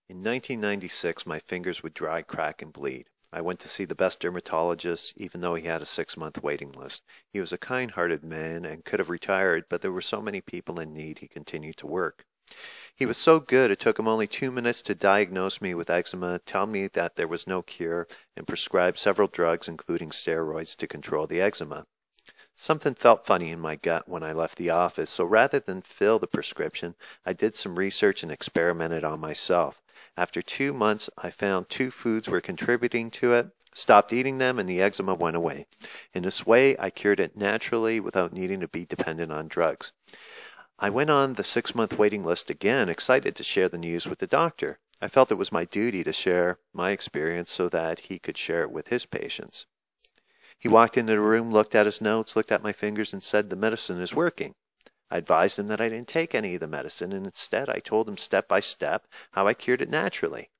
In 1996, my fingers would dry, crack, and bleed. I went to see the best dermatologist, even though he had a 6-month waiting list. He was a kind-hearted man and could have retired, but there were so many people in need he continued to work. He was so good it took him only 2 minutes to diagnose me with eczema, tell me that there was no cure, and prescribe several drugs, including steroids, to control the eczema. Something felt funny in my gut when I left the office, so rather than fill the prescription, I did some research and experimented on myself. After 2 months, I found 2 foods were contributing to it, stopped eating them, and the eczema went away. In this way, I cured it naturally without needing to be dependent on drugs. I went on the 6-month waiting list again, excited to share the news with the doctor. I felt it was my duty to share my experience so that he could share it with his patients. He walked into the room, looked at his notes, looked at my fingers, and said, "The medicine is working." I advised him that I didn't take any of the medicine, and instead I told him step by step how I cured it naturally.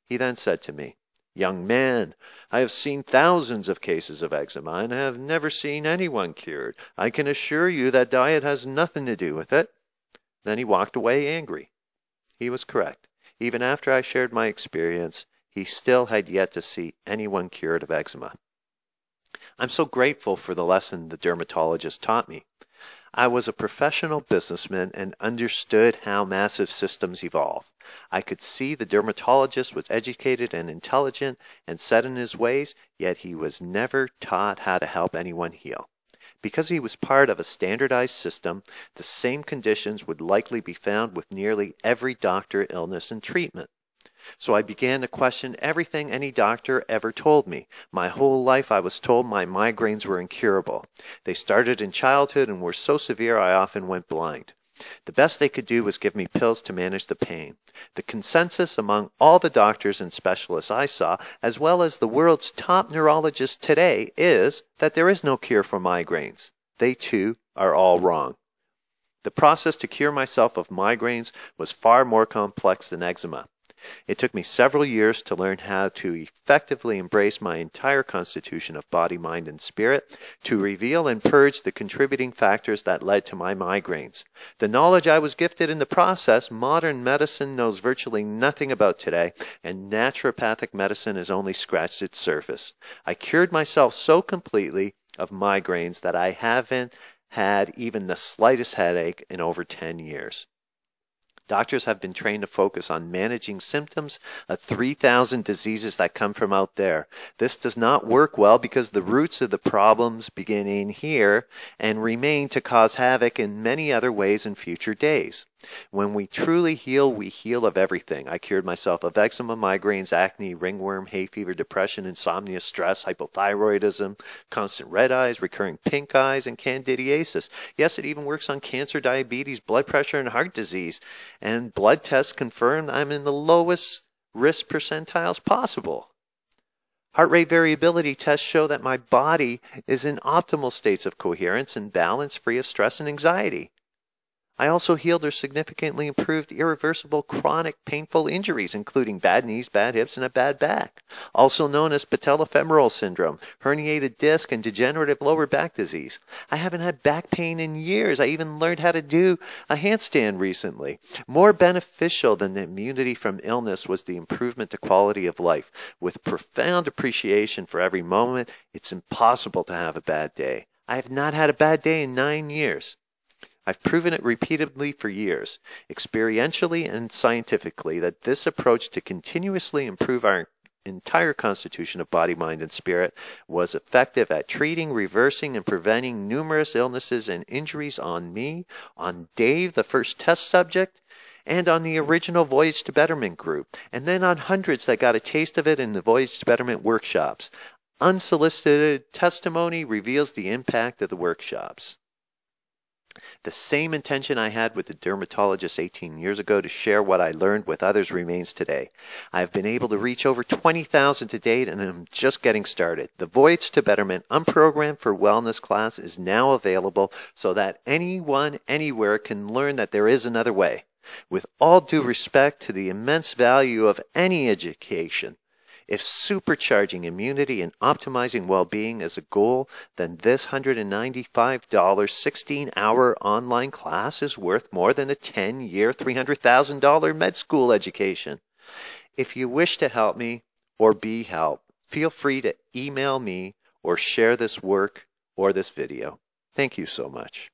He then said to me, "Young man, I have seen thousands of cases of eczema, and have never seen anyone cured. I can assure you that diet has nothing to do with it." Then he walked away angry. He was correct. Even after I shared my experience, he still had yet to see anyone cured of eczema. I'm so grateful for the lesson the dermatologist taught me. I was a professional businessman and understood how massive systems evolve. I could see the dermatologist was educated and intelligent and set in his ways, yet he was never taught how to help anyone heal. Because he was part of a standardized system, the same conditions would likely be found with nearly every doctor, illness, and treatment. So I began to question everything any doctor ever told me. My whole life I was told my migraines were incurable. They started in childhood and were so severe I often went blind. The best they could do was give me pills to manage the pain. The consensus among all the doctors and specialists I saw, as well as the world's top neurologists today, is that there is no cure for migraines. They too are all wrong. The process to cure myself of migraines was far more complex than eczema. It took me several years to learn how to effectively embrace my entire constitution of body, mind, and spirit, to reveal and purge the contributing factors that led to my migraines. The knowledge I was gifted in the process, modern medicine knows virtually nothing about today, and naturopathic medicine has only scratched its surface. I cured myself so completely of migraines that I haven't had even the slightest headache in over 10 years. Doctors have been trained to focus on managing symptoms of 3,000 diseases that come from out there. This does not work well because the roots of the problems begin in here and remain to cause havoc in many other ways in future days. When we truly heal, we heal of everything. I cured myself of eczema, migraines, acne, ringworm, hay fever, depression, insomnia, stress, hypothyroidism, constant red eyes, recurring pink eyes, and candidiasis. Yes, it even works on cancer, diabetes, blood pressure, and heart disease. And blood tests confirm I'm in the lowest risk percentiles possible. Heart rate variability tests show that my body is in optimal states of coherence and balance, free of stress and anxiety. I also healed or significantly improved irreversible chronic painful injuries, including bad knees, bad hips, and a bad back, also known as patellofemoral syndrome, herniated disc, and degenerative lower back disease. I haven't had back pain in years. I even learned how to do a handstand recently. More beneficial than the immunity from illness was the improvement to quality of life. With profound appreciation for every moment, it's impossible to have a bad day. I have not had a bad day in 9 years. I've proven it repeatedly for years, experientially and scientifically, that this approach to continuously improve our entire constitution of body, mind, and spirit was effective at treating, reversing, and preventing numerous illnesses and injuries on me, on Dave, the first test subject, and on the original Voyage to Betterment group, and then on hundreds that got a taste of it in the Voyage to Betterment workshops. Unsolicited testimony reveals the impact of the workshops. The same intention I had with the dermatologist 18 years ago to share what I learned with others remains today. I have been able to reach over 20,000 to date, and I'm just getting started. The Voyage to Betterment Unprogrammed for Wellness class is now available so that anyone, anywhere can learn that there is another way. With all due respect to the immense value of any education, if supercharging immunity and optimizing well-being is a goal, then this $195 16-hour online class is worth more than a 10-year, $300,000 med school education. If you wish to help me or be helped, feel free to email me or share this work or this video. Thank you so much.